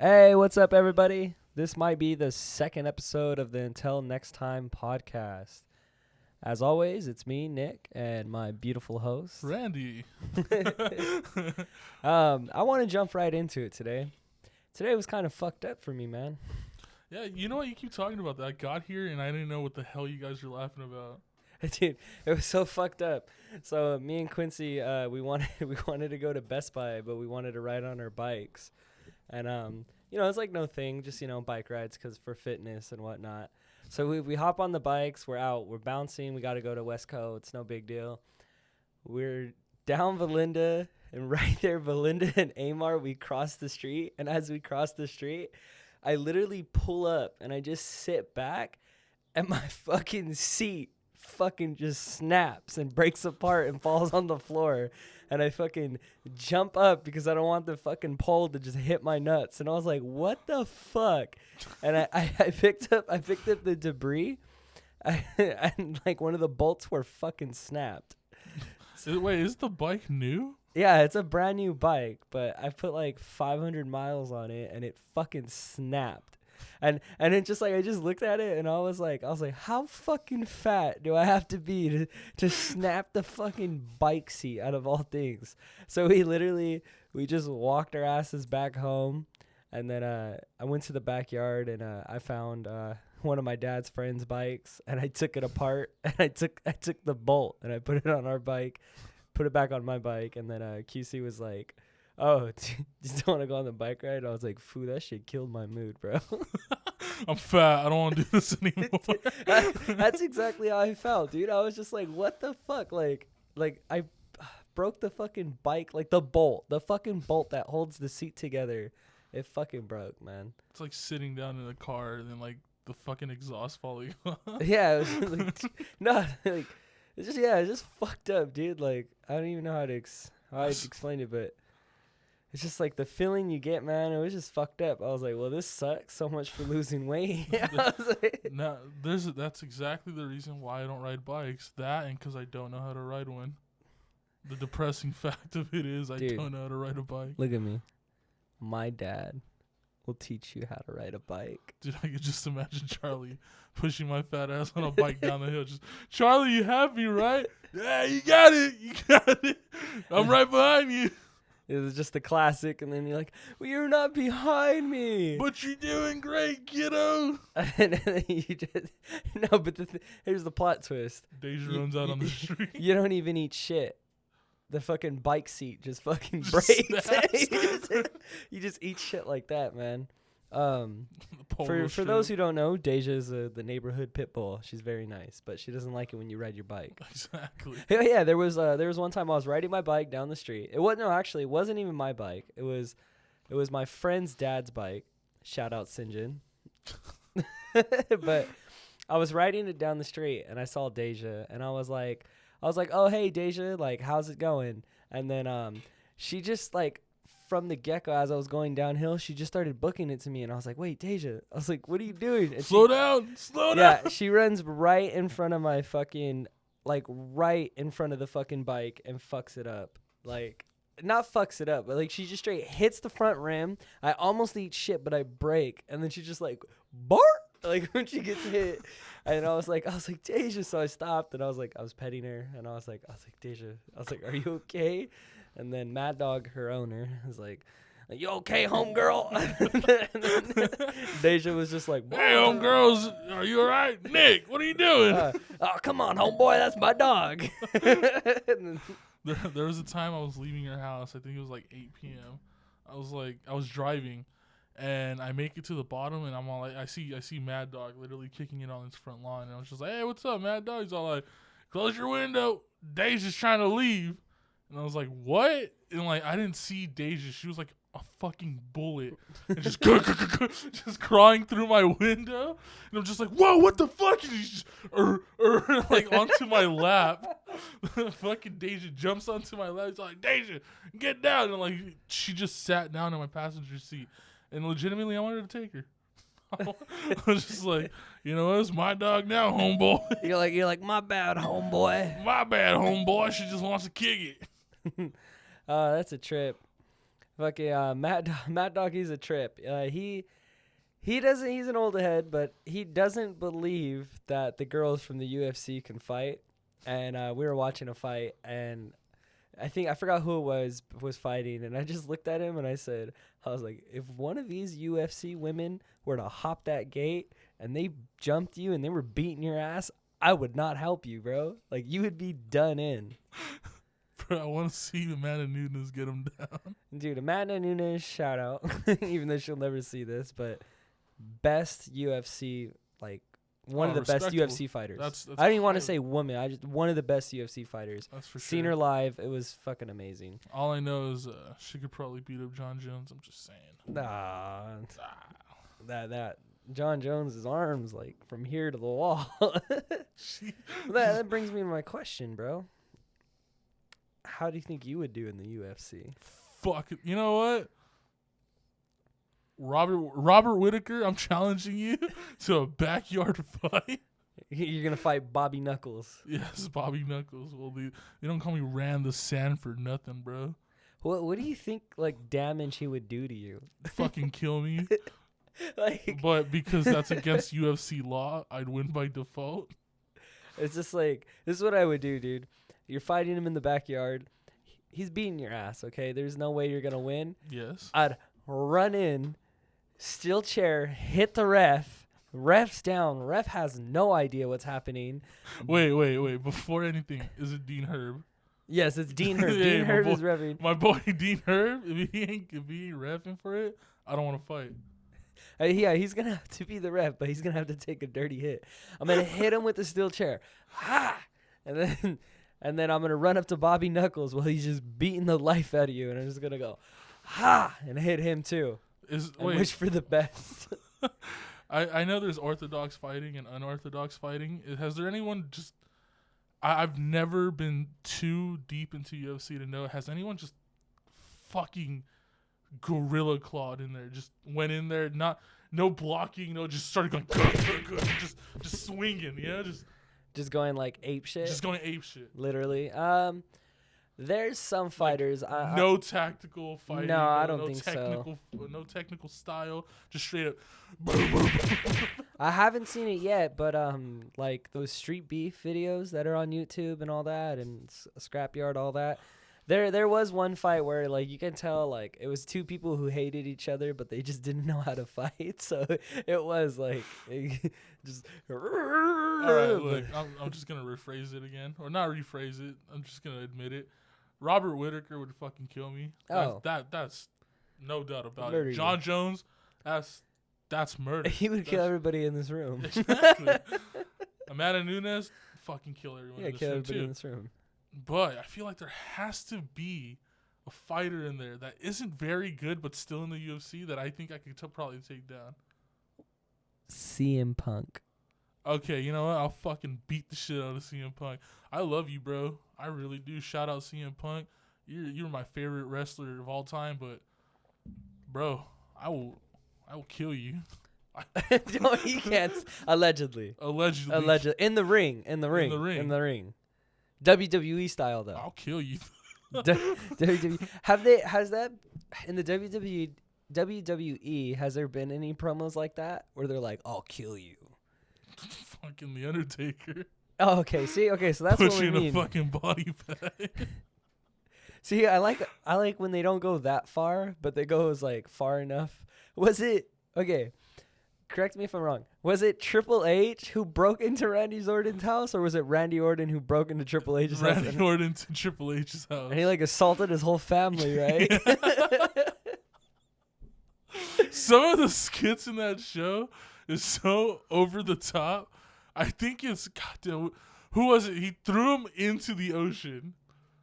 Hey, what's up, everybody? This might be the second episode of the Until Next Time podcast. As always, it's me, Nick, and my beautiful host, Randy. I want to jump right into it today. Today was kind of fucked up for me, man. Yeah, you know what? You keep talking about that. I got here and I didn't know what the hell you guys were laughing about. Dude, it was so fucked up. So me and Quincy, we wanted to go to Best Buy, but we wanted to ride on our bikes. And, it's like no thing, just, bike rides because for fitness and whatnot. So we hop on the bikes, we're out, we're bouncing, we got to go to Westco, it's no big deal. We're down Valinda, and right there, Valinda and Amar, we cross the street. And as we cross the street, I literally pull up and I just sit back and my fucking seat fucking just snaps and breaks apart and falls on the floor. And I fucking jump up because I don't want the fucking pole to just hit my nuts. And I was like, what the fuck? And I picked up the debris and like one of the bolts were fucking snapped. Wait, is the bike new? Yeah, it's a brand new bike, but I put like 500 miles on it and it fucking snapped. And it just like I just looked at it and I was like, how fucking fat do I have to be to snap the fucking bike seat out of all things? So we just walked our asses back home, and then I went to the backyard and I found one of my dad's friend's bikes, and I took it apart and I took the bolt and I put it on our bike, put it back on my bike, and then QC was like, oh, just want to go on the bike ride? I was like, foo, that shit killed my mood, bro. I'm fat. I don't want to do this anymore. That's exactly how I felt, dude. I was just like, what the fuck? Like I broke the fucking bike, like the fucking bolt that holds the seat together. It fucking broke, man. It's like sitting down in a car and then like the fucking exhaust falling off. Yeah, it was like, no, like it's just fucked up, dude. Like I don't even know how to explain it, but it's just like the feeling you get, man. It was just fucked up. I was like, well, this sucks so much for losing weight. No, that's exactly the reason why I don't ride bikes. That and because I don't know how to ride one. The depressing fact of it is I don't know how to ride a bike. Look at me. My dad will teach you how to ride a bike. Dude, I could just imagine Charlie pushing my fat ass on a bike down the hill. Just, Charlie, you have me, right? Yeah, you got it. I'm right behind you. It was just the classic, and then you're like, well, you're not behind me. But you're doing great, kiddo. And then you just... No, but here's the plot twist. Deja runs out on the street. You don't even eat shit. The fucking bike seat just fucking breaks. You just eat shit like that, man. For those who don't know, Deja is the neighborhood pit bull. She's very nice, but she doesn't like it when you ride your bike. Exactly. Yeah, there was one time I was riding my bike down the street. It wasn't even my bike. It was my friend's dad's bike. Shout out Sinjin. But I was riding it down the street and I saw Deja and I was like, oh hey Deja, like how's it going? And then she just like from the get-go, as I was going downhill, she just started booking it to me, and I was like, wait, Deja. I was like, what are you doing? And slow down. Yeah, she runs right in front of my fucking, like, right in front of the fucking bike and fucks it up. Like, not fucks it up, but, like, she just straight hits the front rim. I almost eat shit, but I brake, and then she just, like, bark, like, when she gets hit. And I was like, Deja. So I stopped, and I was petting her, and I was like, Deja. I was like, are you okay? And then Mad Dog, her owner, was like, you okay, homegirl? And then Deja was just like, hey, homegirls, are you all right? Nick, what are you doing? Oh, come on, homeboy, that's my dog. There was a time I was leaving your house. I think it was like 8 p.m. I was driving, and I make it to the bottom, and I'm all like, I see Mad Dog literally kicking it on his front lawn. And I was just like, hey, what's up, Mad Dog? He's all like, close your window. Deja's trying to leave. And I was like, what? And, like, I didn't see Deja. She was like a fucking bullet. And just just crawling through my window. And I'm just like, whoa, what the fuck? And she's just, like, onto my lap. Fucking Deja jumps onto my lap. He's like, Deja, get down. And, like, she just sat down in my passenger seat. And legitimately, I wanted to take her. I was just like, you know, it's my dog now, homeboy. You're like, my bad, homeboy. My bad, homeboy. She just wants to kick it. That's a trip. Fucking Mad Dog, he's a trip. He doesn't. He's an old head, but he doesn't believe that the girls from the UFC can fight. And we were watching a fight, and I forgot who it was fighting, and I just looked at him and I was like, if one of these UFC women were to hop that gate and they jumped you and they were beating your ass, I would not help you, bro. Like, you would be done in. Bro, I want to see Amanda Nunes get him down. Dude, Amanda Nunes, shout out, even though she'll never see this, but best UFC, like, one of the best UFC fighters. That's I don't even want to say woman. One of the best UFC fighters. That's for sure. Seen her live. It was fucking amazing. All I know is she could probably beat up John Jones. I'm just saying. Nah. That John Jones's arms, like, from here to the wall. that brings me to my question, bro. How do you think you would do in the UFC? Fuck it. You know what? Robert Whittaker, I'm challenging you to a backyard fight. You're gonna fight Bobby Knuckles. Yes, Bobby Knuckles. Well, they don't call me Ran the Sand for nothing, bro. What do you think, like, damage he would do to you? Fucking kill me. Like, but because that's against UFC law, I'd win by default. It's just like, this is what I would do, dude. You're fighting him in the backyard. He's beating your ass, okay? There's no way you're gonna win. Yes. I'd run in, steel chair, hit the ref. Ref's down. Ref has no idea what's happening. Wait. Before anything, is it Dean Herb? Yes, it's Dean Herb. Dean Herb is reffing. My boy Dean Herb, if he ain't reffing for it, I don't want to fight. Yeah, he's going to have to be the ref, but he's going to have to take a dirty hit. I'm going to hit him with the steel chair. Ha! And then I'm going to run up to Bobby Knuckles while he's just beating the life out of you. And I'm just going to go, ha! And hit him too. Wish for the best. I know there's orthodox fighting and unorthodox fighting. Has there anyone just... I've never been too deep into UFC to know. Has anyone just fucking gorilla clawed in there? Just went in there, no blocking, just started going just swinging, just going like ape shit. Just going ape shit. Literally. There's some fighters. No tactical fighting. No, I don't think so. No technical style. Just straight up. I haven't seen it yet, but like those street beef videos that are on YouTube and all that, and Scrapyard, all that. There was one fight where, like, you can tell, like, it was two people who hated each other, but they just didn't know how to fight. So it was like just. All right, look, I'm just gonna rephrase it again, or not rephrase it. I'm just gonna admit it. Robert Whittaker would fucking kill me. That's no doubt about it. John Jones, that's murder. He would kill everybody in this room. Exactly. Amanda Nunes, fucking kill everyone. Yeah, kill everybody in this room. But I feel like there has to be a fighter in there that isn't very good, but still in the UFC that I think I could probably take down. CM Punk. Okay, you know what? I'll fucking beat the shit out of CM Punk. I love you, bro. I really do. Shout out CM Punk. You're my favorite wrestler of all time, but bro, I will kill you. No, he can't. Allegedly. In the ring. WWE style though. I'll kill you. WWE. Has that in the WWE? Has there been any promos like that where they're like, "I'll kill you"? Fucking The Undertaker. Oh, okay. See, okay, so that's what we mean. Pushing a fucking body bag. See, I like when they don't go that far, but they go like far enough. Was it okay? Correct me if I'm wrong. Was it Triple H who broke into Randy Orton's house, or was it Randy Orton who broke into Triple H's house? Randy Orton to Triple H's house. And he like assaulted his whole family, right? Some of the skits in that show is so over the top. I think it's goddamn. Who was it? He threw him into the ocean.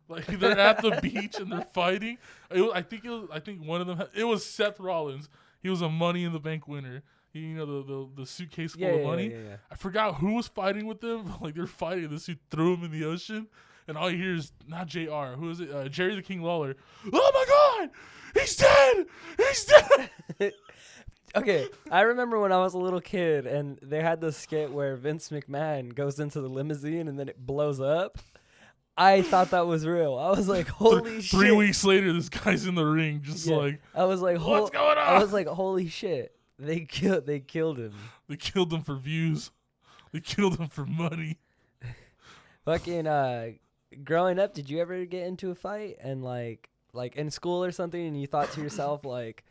Like they're at the beach and they're fighting. I think one of them. It was Seth Rollins. He was a Money in the Bank winner. The suitcase full of money. Yeah. I forgot who was fighting with them. But like they're fighting. This dude threw him in the ocean, and all you hear is not JR. Who is it? Jerry the King Lawler. Oh my God, he's dead. He's dead. Okay, I remember when I was a little kid, and they had this skit where Vince McMahon goes into the limousine and then it blows up. I thought that was real. I was like, holy shit. 3 weeks later, this guy's in the ring, just like, I was like, what's going on? I was like, holy shit. They killed him. They killed him for views. They killed him for money. Fucking growing up, did you ever get into a fight and like in school or something, and you thought to yourself like,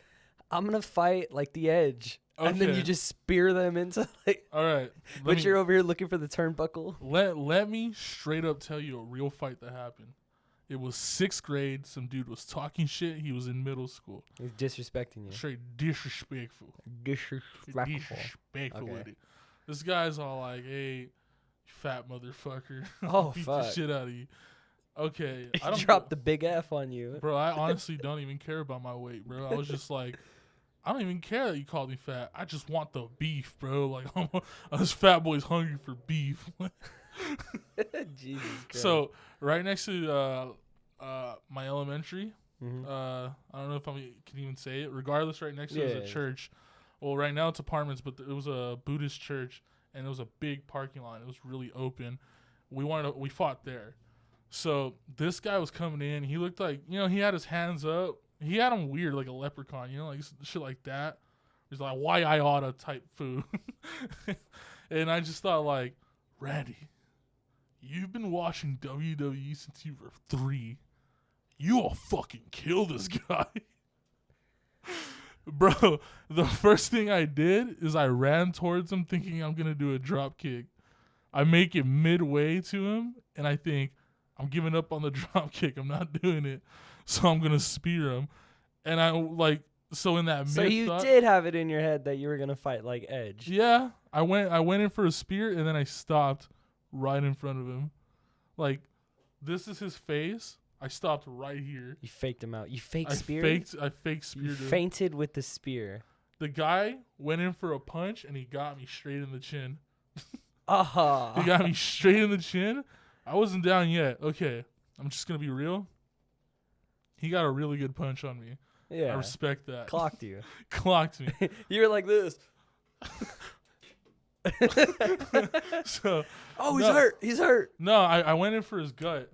I'm gonna fight like the Edge, and then you just spear them into like. All right, but you're over here looking for the turnbuckle. Let me straight up tell you a real fight that happened. It was 6th grade. Some dude was talking shit. He was in middle school. He's disrespecting you. Straight disrespectful. Disrespectful with it. This guy's all like, "Hey, fat motherfucker." Oh, beat fuck. the shit out of you. Okay. I don't dropped the big F on you. Bro, I honestly don't even care about my weight, bro. I was just like, I don't even care that you called me fat. I just want the beef, bro. Like, this fat boy's hungry for beef. Jesus Christ. So, right next to my elementary, Mm-hmm. I don't know if I can even say it. Regardless, right next to it was a church. Well, right now it's apartments, but it was a Buddhist church, and it was a big parking lot. It was really open. We fought there. So this guy was coming in. He looked like, he had his hands up. He had him weird, like a leprechaun, like shit like that. He's like, why I oughta type food. And I just thought, like, Randy, you've been watching WWE since you were 3. You will fucking kill this guy. Bro, the first thing I did is I ran towards him thinking I'm going to do a drop kick. I make it midway to him, and I think, I'm giving up on the drop kick. I'm not doing it. So I'm going to spear him. And so in that So you did have it in your head that you were going to fight like Edge. Yeah. I went in for a spear, and then I stopped right in front of him. Like, this is his face. I stopped right here. You faked him out. You faked spear? I faked speared him. Fainted with the spear. The guy went in for a punch, and he got me straight in the chin. He got me straight in the chin. I wasn't down yet. Okay, I'm just going to be real. He got a really good punch on me. Yeah. I respect that. Clocked you. Clocked me. You were like this. So. Oh, he's hurt. He's hurt. No, I went in for his gut.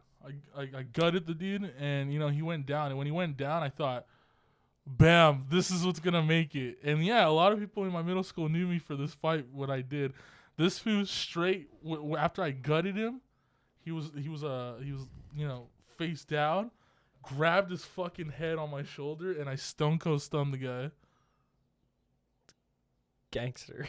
I gutted the dude, and, he went down. And when he went down, I thought, bam, this is what's going to make it. And, yeah, a lot of people in my middle school knew me for this fight, what I did. This fool straight, after I gutted him, he was face down, grabbed his fucking head on my shoulder, and I stone cold stunned the guy. Gangster.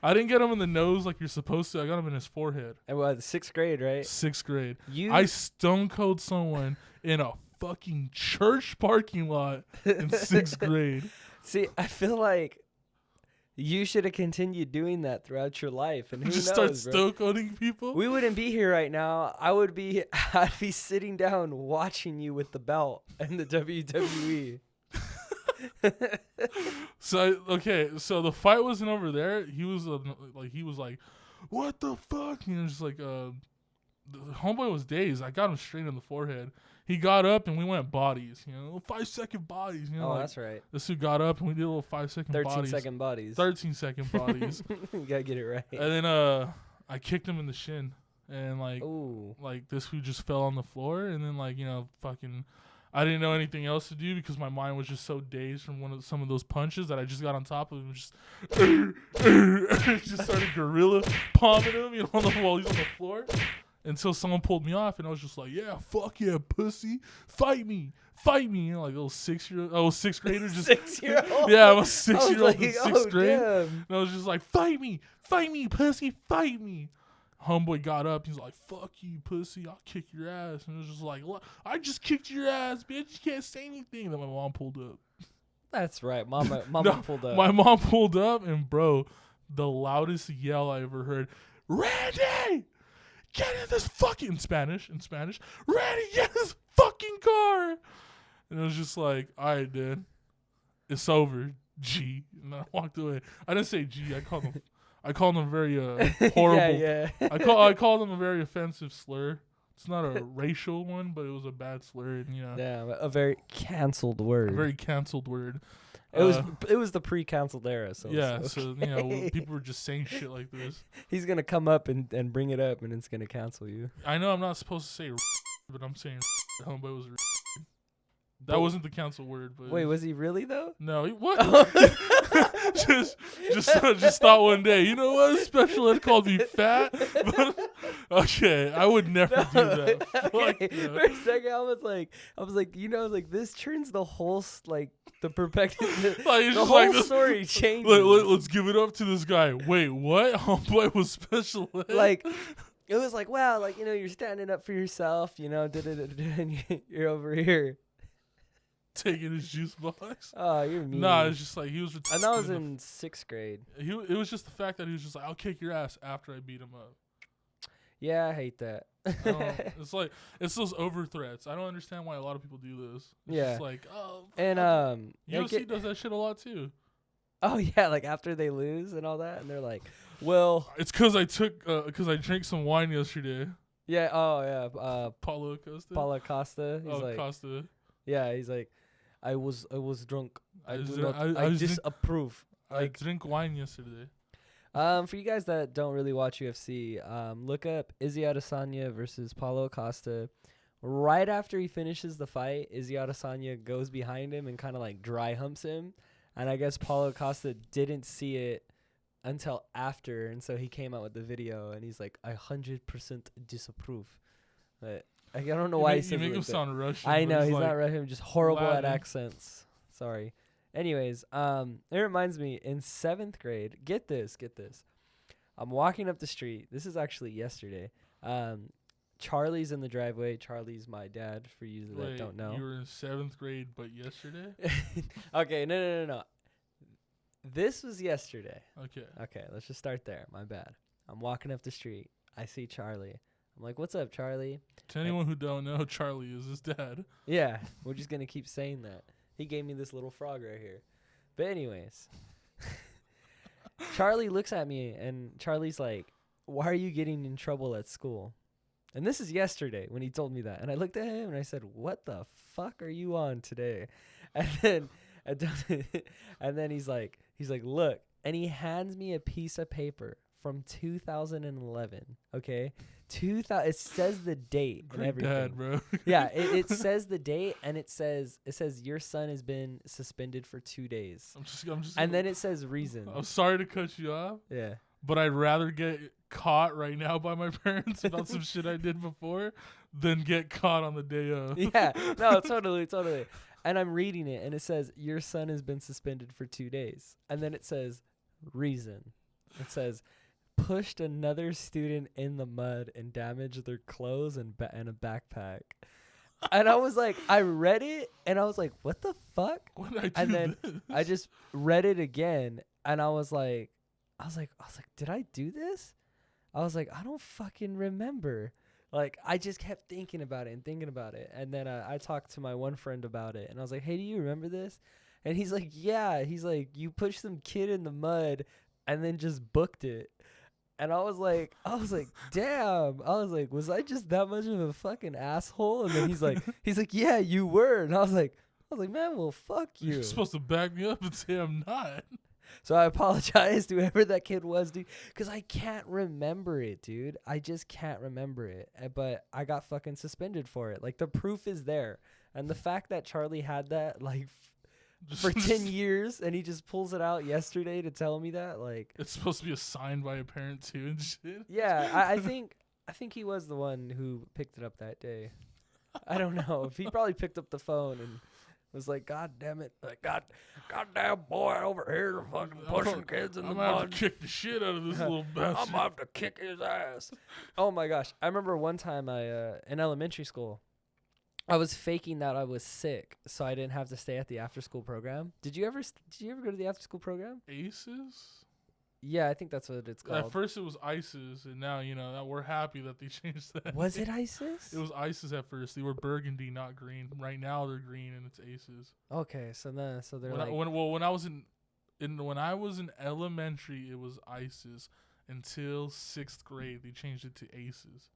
I didn't get him in the nose like you're supposed to. I got him in his forehead. And what, 6th grade, right? 6th grade. I stone cold someone in a fucking church parking lot in 6th grade. See, I feel like you should have continued doing that throughout your life, and who just knows, start stone colding people. We wouldn't be here right now. I'd be sitting down watching you with the belt and the WWE. So the fight wasn't over there. He was like, what the fuck? Just like the Homeboy was dazed. I got him straight in the forehead. He got up and we went bodies, 5-second bodies. That's right. This dude got up and we did a little 5-second 13-second bodies. 13-secking bodies. You gotta get it right. And then I kicked him in the shin, and like this dude just fell on the floor, and then fucking. I didn't know anything else to do because my mind was just so dazed from some of those punches that I just got on top of him and just started gorilla palming him, while he's on the floor, until someone pulled me off, and I was just like, yeah, fuck yeah, pussy, fight me, like a little 6-year-old, 6th grader, just 6-year-old. Yeah, I was 6-year-old in 6th grade, damn. and I was just like, fight me, pussy, fight me. Homeboy got up. He's like, fuck you, pussy. I'll kick your ass. And it was just like, I just kicked your ass, bitch. You can't say anything. Then my mom pulled up. That's right. Mama pulled up. My mom pulled up, and, bro, the loudest yell I ever heard, Randy, get in this fucking, in Spanish, Randy, get in this fucking car. And it was just like, all right, dude. It's over, G. And I walked away. I didn't say G. I called him very horrible. Yeah. I called him a very offensive slur. It's not a racial one, but it was a bad slur. And, yeah, a very canceled word. A very canceled word. It was the pre-canceled era. So yeah, so people were just saying shit like this. He's gonna come up and bring it up, and it's gonna cancel you. I know I'm not supposed to say but I'm saying Homeboy was. That wasn't the council word, but Wait, was he really though? no, what? just thought one day, you know what? Special ed called me fat. But, okay, I would never do that. Okay. Fuck no. For a second, I was like, you know, like this turns the whole the perspective, Like, it's the just whole like this- story changes. Let's give it up to this guy. Wait, what? Homeboy was special ed? Like, it was like, wow, like, you know, you're standing up for yourself, you know, and you're over here. taking his juice box. Oh, you're mean. Nah, it's just like he was. And that was in 6th grade. It was just the fact that he was just like, I'll kick your ass after I beat him up. Yeah, I hate that. It's like it's those over threats. I don't understand why a lot of people do this. It's Yeah. just like, oh, And UFC does that shit a lot too. oh yeah, like after they lose and all that, and they're like, well, It's because I drank some wine yesterday. yeah, oh yeah, Paulo Costa. Paulo Costa. He's like, Costa. yeah, he's like, I was drunk. I I disapprove. I drank wine yesterday. For you guys that don't really watch UFC, look up Izzy Adesanya versus Paulo Costa. Right after he finishes the fight, Izzy Adesanya goes behind him and kind of like dry humps him. And I guess Paulo Costa didn't see it until after, and so he came out with the video, and he's like, I 100% disapprove. But I don't know why he says you make it him like that. sound Russian. I but know, he's like not Russian, just horrible at Latin. accents. Sorry. Anyways, it reminds me, in 7th grade, get this. I'm walking up the street. This is actually yesterday. Charlie's in the driveway. Charlie's my dad, for you that Wait, don't know. You were in 7th grade, but yesterday? Okay, no. This was yesterday. Okay. Okay, let's just start there. My bad. I'm walking up the street. I see Charlie. I'm like, what's up, Charlie? To anyone who don't know, Charlie is his dad. Yeah, we're just going to keep saying that. He gave me this little frog right here. But anyways, Charlie looks at me, and Charlie's like, why are you getting in trouble at school? And this is yesterday when he told me that. And I looked at him, and I said, what the fuck are you on today? And then he's like, look. And he hands me a piece of paper from 2011, okay? It says the date and Great everything. dad, bro. Yeah, it says the date, and it says your son has been suspended for 2 days. I'm just And then it says reason. I'm sorry to cut you off, Yeah. but I'd rather get caught right now by my parents about some shit I did before than get caught on the day of. Yeah. No, totally. And I'm reading it, and it says your son has been suspended for 2 days. And then it says reason. It says pushed another student in the mud and damaged their clothes and a backpack. And I was like, I read it, and I was like, what the fuck? When I do And then this? I just read it again, and I was like, did I do this? I was like, I don't fucking remember. Like, I just kept thinking about it. And then I talked to my one friend about it, and I was like, hey, do you remember this? And he's like, yeah. He's like, you pushed some kid in the mud and then just booked it. And I was like, damn. I was like, was I just that much of a fucking asshole? And then he's like, yeah, you were. And I was like, man, well, fuck you. You're supposed to back me up and say I'm not. So I apologize to whoever that kid was, dude, because I can't remember it, dude. I just can't remember it. But I got fucking suspended for it. Like, the proof is there. And the fact that Charlie had that, like, for 10 years, and he just pulls it out yesterday to tell me that, like. It's supposed to be assigned by a parent too and shit. Yeah, I think he was the one who picked it up that day. I don't know. If he probably picked up the phone and was like, God damn it. Like, goddamn boy over here fucking pushing kids in the I'm gonna have mud. to kick the shit out of this little bastard. I'm gonna have to kick his ass. Oh my gosh. I remember one time in elementary school, I was faking that I was sick so I didn't have to stay at the after school program. Did you ever go to the after school program? Aces? Yeah, I think that's what it's called. At first it was ISIS, and now, that we're happy that they changed that. Was it ISIS? It was ISIS at first. They were burgundy, not green. Right now they're green, and it's Aces. Okay, so they're When I was in elementary, it was ISIS. Until 6th grade, they changed it to Aces.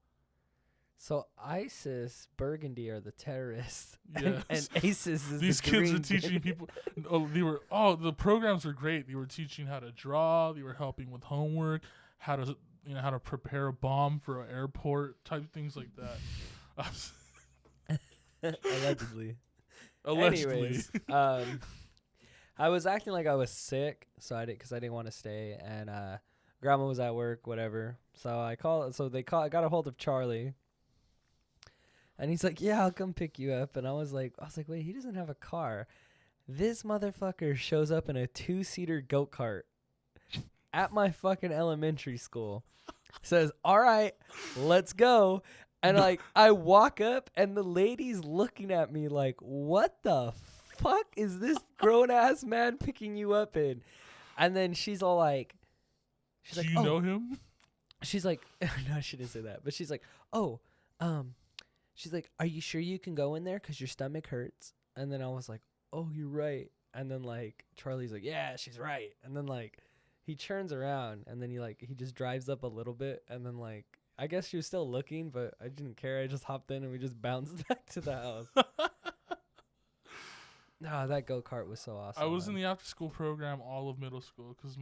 So ISIS, Burgundy are the terrorists, Yes. and ACES is These the kids green are teaching people. The programs were great. They were teaching how to draw. They were helping with homework, how to prepare a bomb for an airport, type things like that. Allegedly. Allegedly. Anyways, I was acting like I was sick, so I didn't want to stay, and grandma was at work, whatever. So I got a hold of Charlie, and he's like, "Yeah, I'll come pick you up." And I was like, "Wait, he doesn't have a car." This motherfucker shows up in a 2-seater go-kart at my fucking elementary school. Says, "All right, let's go." And like I walk up and the lady's looking at me like, "What the fuck is this grown ass man picking you up in?" And then she's all like, Do you know him? She's like, no, she didn't say that, but she's like, she's like, "Are you sure you can go in there? 'Cause your stomach hurts." And then I was like, "Oh, you're right." And then like Charlie's like, "Yeah, she's right." And then like he turns around and then he just drives up a little bit, and then like I guess she was still looking, but I didn't care. I just hopped in and we just bounced back to the house. No, that go-kart was so awesome. I was man. in the after-school program all of middle school because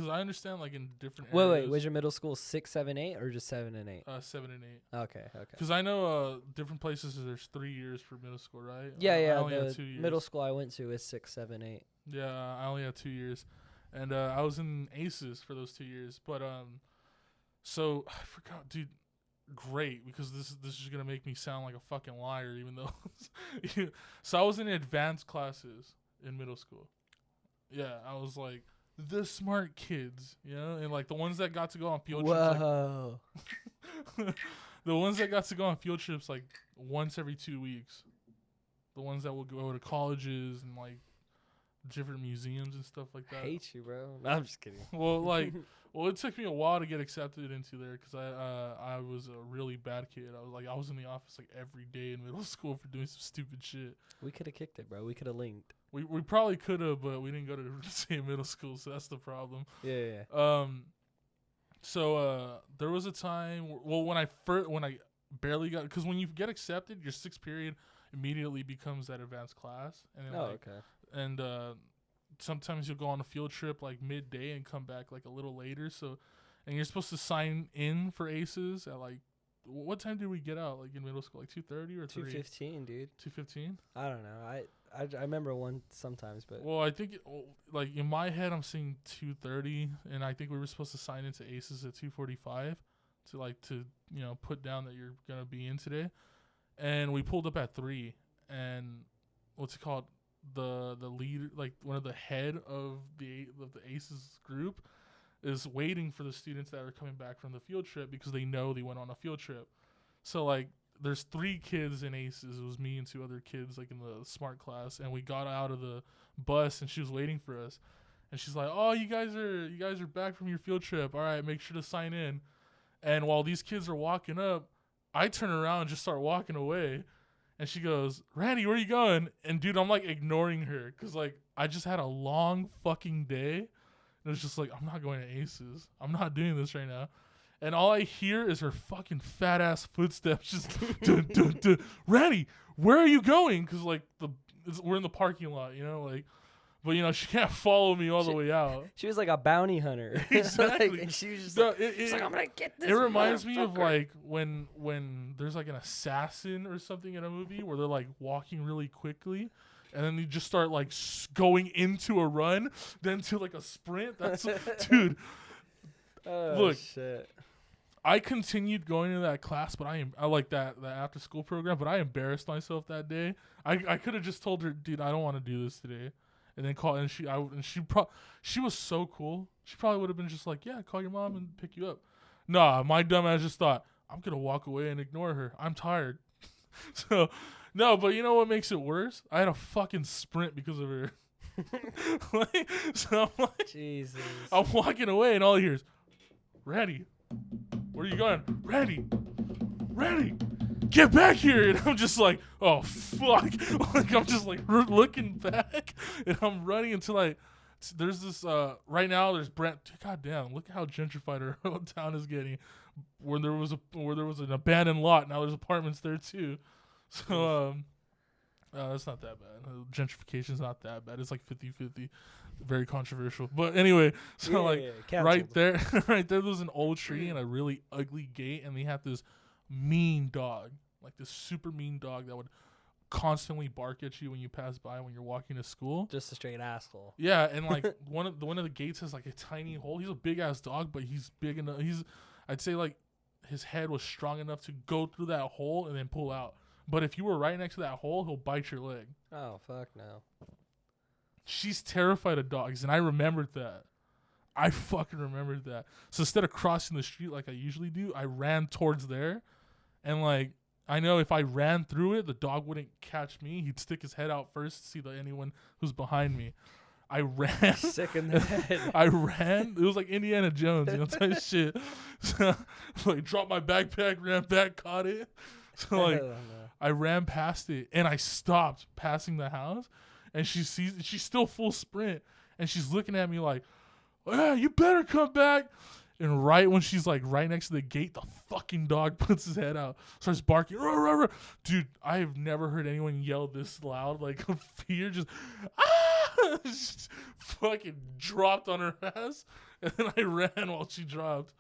I understand like in different areas. Wait, was your middle school 6, 7, 8, or just 7 and 8? 7 and 8. Okay. Because I know different places there's 3 years for middle school, right? Yeah. I only had 2 The years. middle school I went to is 6, 7, 8. Yeah, I only had 2 years, and I was in ACES for those 2 years. But so I forgot, dude. Great, because this is gonna make me sound like a fucking liar, even though. So I was in advanced classes in middle school. Yeah, I was like the smart kids, and like the ones that got to go on field trips. Whoa. Like, the ones that got to go on field trips like once every 2 weeks. The ones that will go to colleges and like different museums and stuff like that. I hate you, bro. No, I'm just kidding. Well, it took me a while to get accepted into there because I was a really bad kid. I was in the office like every day in middle school for doing some stupid shit. We could have kicked it, bro. We could have linked. We probably could have, but we didn't go to the same middle school, so that's the problem. Yeah. So there was a time when I barely got, because when you get accepted, your 6th period immediately becomes that advanced class, and then Okay. And sometimes you'll go on a field trip like midday and come back like a little later. So, and you're supposed to sign in for ACES at like, what time did we get out? Like in middle school, like 2:30 or 3? 2:15, dude. 2:15. I don't know. I remember one sometimes, but Well, I think like in my head I'm seeing 2:30, and I think we were supposed to sign into ACES at 2:45 to put down that you're gonna be in today, and we pulled up at 3, and what's it called? The leader, like one of the head of the ACES group, is waiting for the students that are coming back from the field trip because they know they went on a field trip. So like there's 3 kids in ACES. It was me and 2 other kids like in the smart class, and we got out of the bus and she was waiting for us, and she's like, "Oh, you guys are back from your field trip. All right, make sure to sign in." And while these kids are walking up, I turn around and just start walking away. And she goes, "Randy, where are you going?" And dude, I'm like ignoring her because like I just had a long fucking day. And it was just like, I'm not going to ACES. I'm not doing this right now. And all I hear is her fucking fat ass footsteps just, dun, dun, dun. "Randy, where are you going?" Because like we're in the parking lot, like. But she can't follow me all the way out. She was like a bounty hunter. Exactly. And she was just she's like, "I'm gonna get this." It reminds me of like when there's like an assassin or something in a movie where they're like walking really quickly, and then they just start like going into a run, then to like a sprint. That's dude. Look, shit. I continued going to that class, but I like that after school program, but I embarrassed myself that day. I could have just told her, "Dude, I don't want to do this today." And then she was so cool. She probably would have been just like, "Yeah, call your mom and pick you up." Nah, my dumb ass just thought, I'm gonna walk away and ignore her. I'm tired. So no, but you know what makes it worse? I had a fucking sprint because of her. So I'm like, Jesus. I'm walking away and all I hear is, "Randy, where are you going? Randy, get back here!" And I'm just like, "Oh fuck!" Like I'm just like looking back, and I'm running until there's this right now. There's Brent. God damn! Look how gentrified our whole town is getting. Where there was an abandoned lot, now there's apartments there too. So that's not that bad. Gentrification's not that bad. It's like 50-50. Very controversial. But anyway, so right there was an old tree and a really ugly gate, and they had this mean dog, like this super mean dog that would constantly bark at you when you pass by when you're walking to school. Just a straight asshole. Yeah, and like one of the gates has like a tiny hole. He's a big ass dog, but he's big enough. I'd say like his head was strong enough to go through that hole and then pull out. But if you were right next to that hole, he'll bite your leg. Oh, fuck no. She's terrified of dogs, and I remembered that. I fucking remembered that. So instead of crossing the street like I usually do, I ran towards there. And like, I know if I ran through it, the dog wouldn't catch me. He'd stick his head out first to see anyone who's behind me. I ran. Sick in the head. I ran. It was like Indiana Jones, you know, type shit. So, like, dropped my backpack, ran back, caught it. So, like, I ran past it, and I stopped passing the house, and she's still full sprint, and she's looking at me like, yeah, you better come back. And right when she's like right next to the gate, the fucking dog puts his head out, starts barking. Rah, rah, rah. Dude, I have never heard anyone yell this loud, like of fear. Just, ah! Just fucking dropped on her ass, and then I ran while she dropped.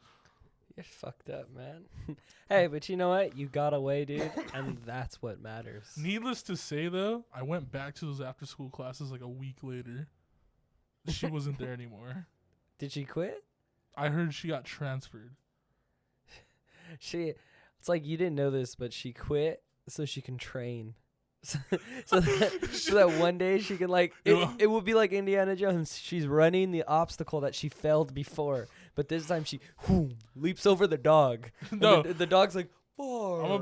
You're fucked up, man. Hey, but you know what? You got away, dude, and that's what matters. Needless to say, though, I went back to those after-school classes like a week later. She wasn't there anymore. Did she quit? I heard she got transferred. It's like you didn't know this, but she quit so she can train. so that one day she can like it would be like Indiana Jones. She's running the obstacle that she failed before, but this time she leaps over the dog. No, the dog's like, "Far." I'm gonna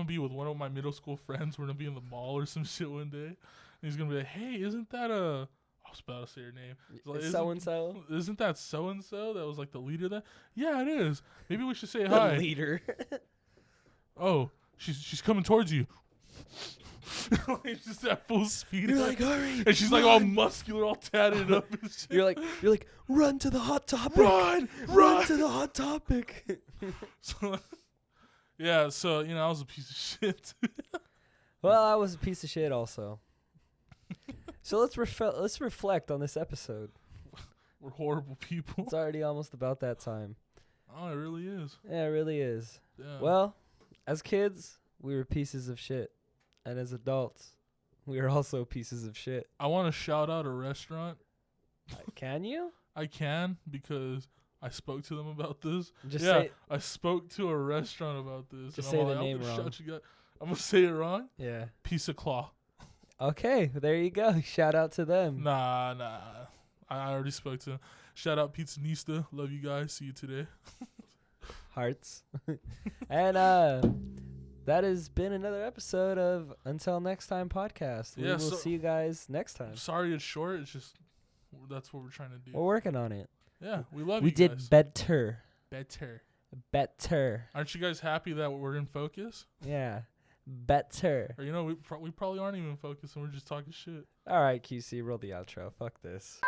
be with one of my middle school friends. We're gonna be in the mall or some shit one day. And he's gonna be like, "Hey, isn't that I was about to say her name. Like, so and so. Isn't that so and so that was like the leader? That yeah, it is. Maybe we should say hi. The leader. Oh, she's coming towards you. Like, just at full speed. You're like, hurry! And she's run. like all muscular, all tatted up. And shit. You're like, run to the hot topic. Run to the hot topic. So, yeah. So I was a piece of shit. Well, I was a piece of shit also. So let's reflect on this episode. We're horrible people. It's already almost about that time. Oh, it really is. Yeah, it really is. Yeah. Well, as kids, we were pieces of shit. And as adults, we are also pieces of shit. I want to shout out a restaurant. Can you? I can, because I spoke to them about this. I spoke to a restaurant about this. Just say the name wrong. I'm going to say it wrong? Yeah. Piece of claw. Okay, there you go. Shout out to them. Nah. I already spoke to them. Shout out Pizzanista. Love you guys. See you today. Hearts. And that has been another episode of Until Next Time podcast. We will see you guys next time. Sorry it's short. It's just that's what we're trying to do. We're working on it. Yeah, we love you guys. We did better. Aren't you guys happy that we're in focus? Yeah. Better. Or we probably aren't even focused and we're just talking shit. All right, QC, roll the outro. Fuck this.